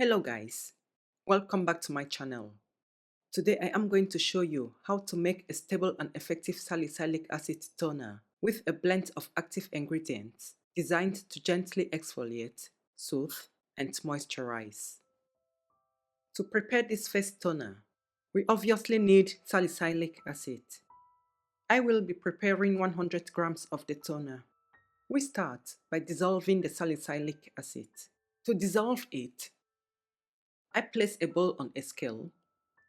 Hello guys, welcome back to my channel. Today I am going to show you how to make a stable and effective salicylic acid toner with a blend of active ingredients designed to gently exfoliate, soothe, and moisturize. To prepare this face toner, we obviously need salicylic acid. I will be preparing 100 grams of the toner. We start by dissolving the salicylic acid. To dissolve it, I place a bowl on a scale,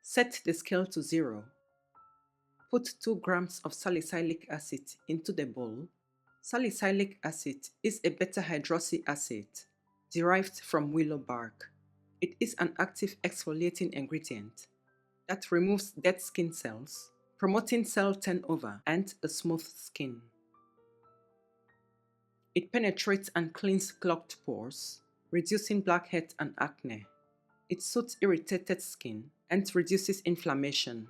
set the scale to 0, put 2 grams of salicylic acid into the bowl. Salicylic acid is a beta-hydroxy acid derived from willow bark. It is an active exfoliating ingredient that removes dead skin cells, promoting cell turnover and a smooth skin. It penetrates and cleans clogged pores, reducing blackheads and acne. It soothes irritated skin and reduces inflammation.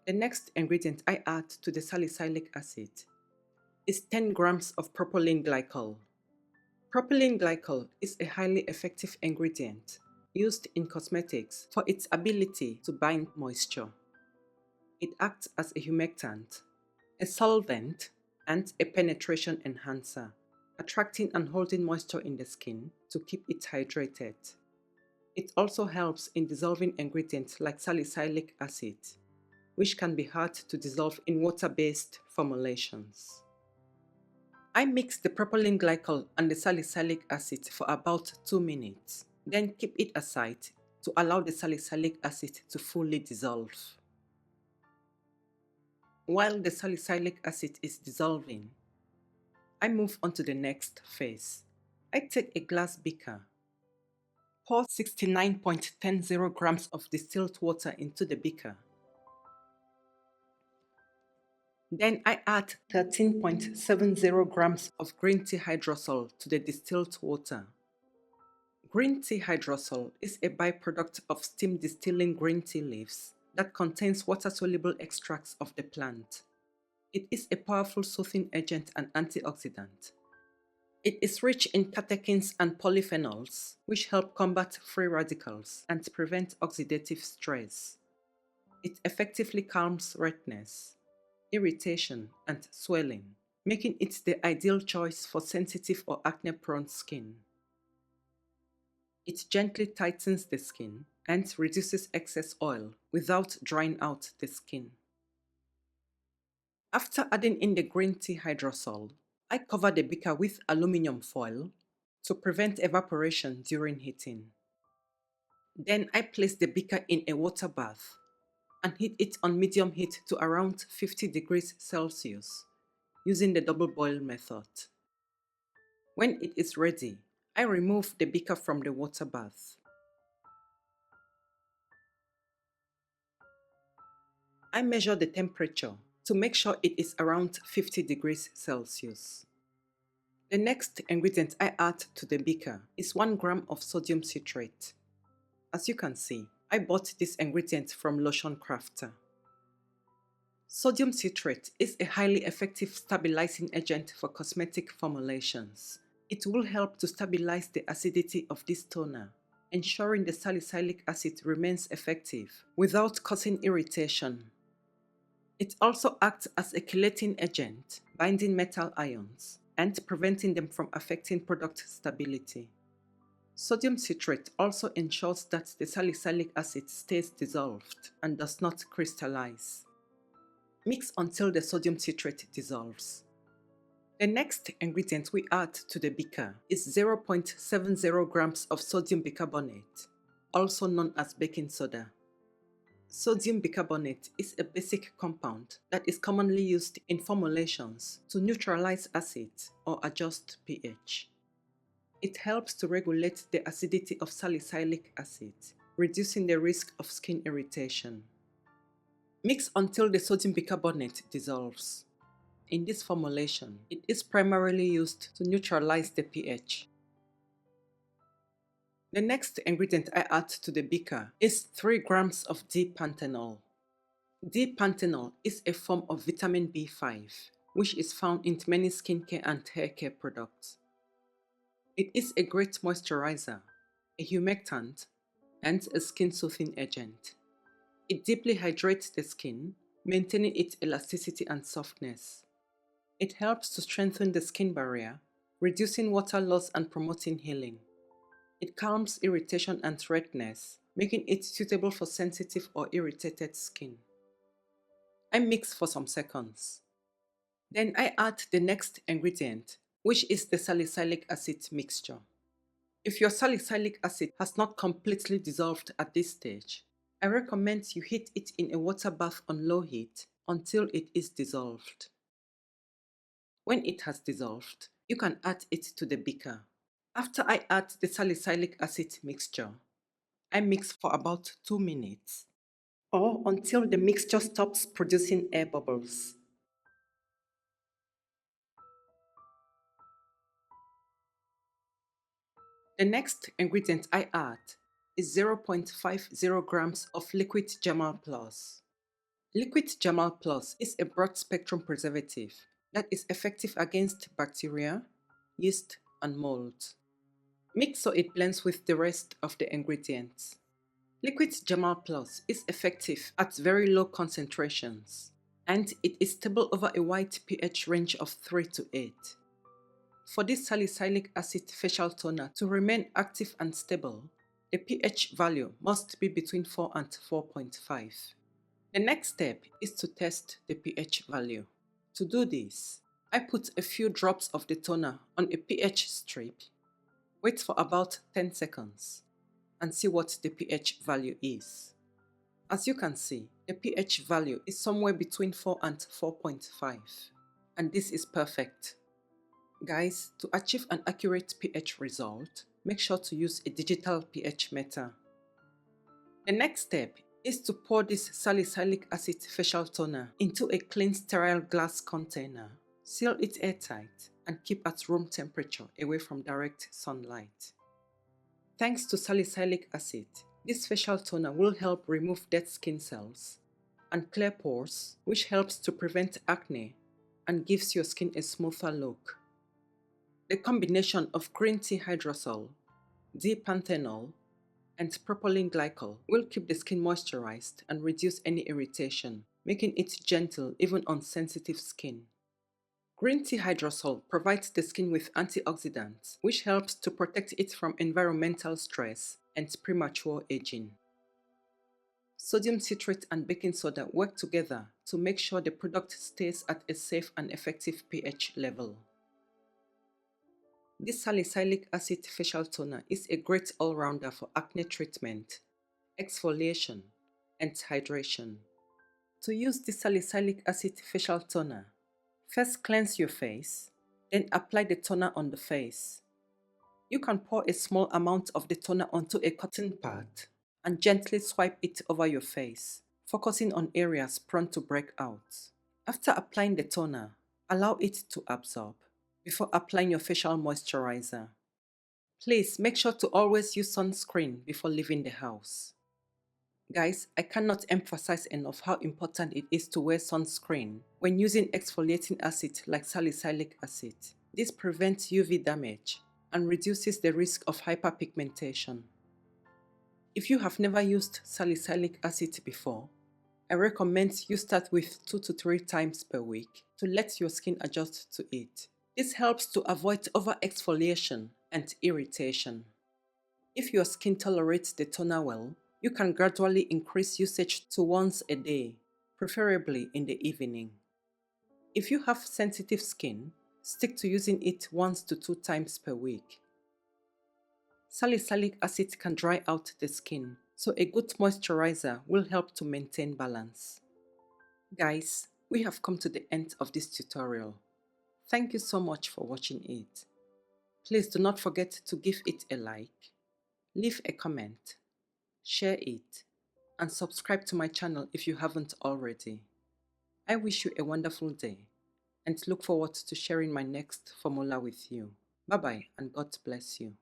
The next ingredient I add to the salicylic acid is 10 grams of propylene glycol. Propylene glycol is a highly effective ingredient used in cosmetics for its ability to bind moisture. It acts as a humectant, a solvent, and a penetration enhancer, attracting and holding moisture in the skin to keep it hydrated. It also helps in dissolving ingredients like salicylic acid, which can be hard to dissolve in water-based formulations. I mix the propylene glycol and the salicylic acid for about 2 minutes, then keep it aside to allow the salicylic acid to fully dissolve. While the salicylic acid is dissolving, I move on to the next phase. I take a glass beaker, pour 69.10 grams of distilled water into the beaker. Then I add 13.70 grams of green tea hydrosol to the distilled water. Green tea hydrosol is a byproduct of steam distilling green tea leaves that contains water-soluble extracts of the plant. It is a powerful soothing agent and antioxidant. It is rich in catechins and polyphenols, which help combat free radicals and prevent oxidative stress. It effectively calms redness, irritation, and swelling, making it the ideal choice for sensitive or acne-prone skin. It gently tightens the skin and reduces excess oil without drying out the skin. After adding in the green tea hydrosol, I cover the beaker with aluminum foil to prevent evaporation during heating. Then I place the beaker in a water bath and heat it on medium heat to around 50 degrees Celsius using the double boil method. When it is ready, I remove the beaker from the water bath. I measure the temperature to make sure it is around 50 degrees Celsius. The next ingredient I add to the beaker is 1 gram of sodium citrate. As you can see, I bought this ingredient from Lotion Crafter. Sodium citrate is a highly effective stabilizing agent for cosmetic formulations. It will help to stabilize the acidity of this toner, ensuring the salicylic acid remains effective without causing irritation. It also acts as a chelating agent, binding metal ions and preventing them from affecting product stability. Sodium citrate also ensures that the salicylic acid stays dissolved and does not crystallize. Mix until the sodium citrate dissolves. The next ingredient we add to the beaker is 0.70 grams of sodium bicarbonate, also known as baking soda. Sodium bicarbonate is a basic compound that is commonly used in formulations to neutralize acid or adjust pH. It helps to regulate the acidity of salicylic acid, reducing the risk of skin irritation. Mix until the sodium bicarbonate dissolves. In this formulation, it is primarily used to neutralize the pH. The next ingredient I add to the beaker is 3 grams of D-panthenol. D-panthenol is a form of vitamin B5, which is found in many skincare and hair care products. It is a great moisturizer, a humectant, and a skin soothing agent. It deeply hydrates the skin, maintaining its elasticity and softness. It helps to strengthen the skin barrier, reducing water loss and promoting healing. It calms irritation and redness, making it suitable for sensitive or irritated skin. I mix for some seconds. Then I add the next ingredient, which is the salicylic acid mixture. If your salicylic acid has not completely dissolved at this stage, I recommend you heat it in a water bath on low heat until it is dissolved. When it has dissolved, you can add it to the beaker. After I add the salicylic acid mixture, I mix for about 2 minutes or until the mixture stops producing air bubbles. The next ingredient I add is 0.50 grams of liquid Jamal Plus. Liquid Jamal Plus is a broad spectrum preservative that is effective against bacteria, yeast, and mold. Mix so it blends with the rest of the ingredients. Liquid Jamal Plus is effective at very low concentrations, and it is stable over a wide pH range of 3 to 8. For this salicylic acid facial toner to remain active and stable, the pH value must be between 4 and 4.5. The next step is to test the pH value. To do this, I put a few drops of the toner on a pH strip, wait for about 10 seconds, and see what the pH value is. As you can see, the pH value is somewhere between 4 and 4.5, and this is perfect. Guys, to achieve an accurate pH result, make sure to use a digital pH meter. The next step is to pour this salicylic acid facial toner into a clean sterile glass container. Seal it airtight and keep at room temperature away from direct sunlight. Thanks to salicylic acid, this facial toner will help remove dead skin cells and clear pores, which helps to prevent acne and gives your skin a smoother look. The combination of green tea hydrosol, D-panthenol, and propylene glycol will keep the skin moisturized and reduce any irritation, making it gentle even on sensitive skin. Green tea hydrosol provides the skin with antioxidants, which helps to protect it from environmental stress and premature aging. Sodium citrate and baking soda work together to make sure the product stays at a safe and effective pH level. This salicylic acid facial toner is a great all-rounder for acne treatment, exfoliation, and hydration. To use the salicylic acid facial toner, first cleanse your face, then apply the toner on the face. You can pour a small amount of the toner onto a cotton pad and gently swipe it over your face, focusing on areas prone to breakouts. After applying the toner, allow it to absorb before applying your facial moisturizer. Please make sure to always use sunscreen before leaving the house. Guys, I cannot emphasize enough how important it is to wear sunscreen when using exfoliating acid like salicylic acid. This prevents UV damage and reduces the risk of hyperpigmentation. If you have never used salicylic acid before, I recommend you start with 2 to 3 times per week to let your skin adjust to it. This helps to avoid over-exfoliation and irritation. If your skin tolerates the toner well, you can gradually increase usage to once a day, preferably in the evening. If you have sensitive skin, stick to using it 1 to 2 times per week. Salicylic acid can dry out the skin, so a good moisturizer will help to maintain balance. Guys, we have come to the end of this tutorial. Thank you so much for watching it. Please do not forget to give it a like, leave a comment, share it, and subscribe to my channel if you haven't already. I wish you a wonderful day and look forward to sharing my next formula with you. Bye bye and God bless you.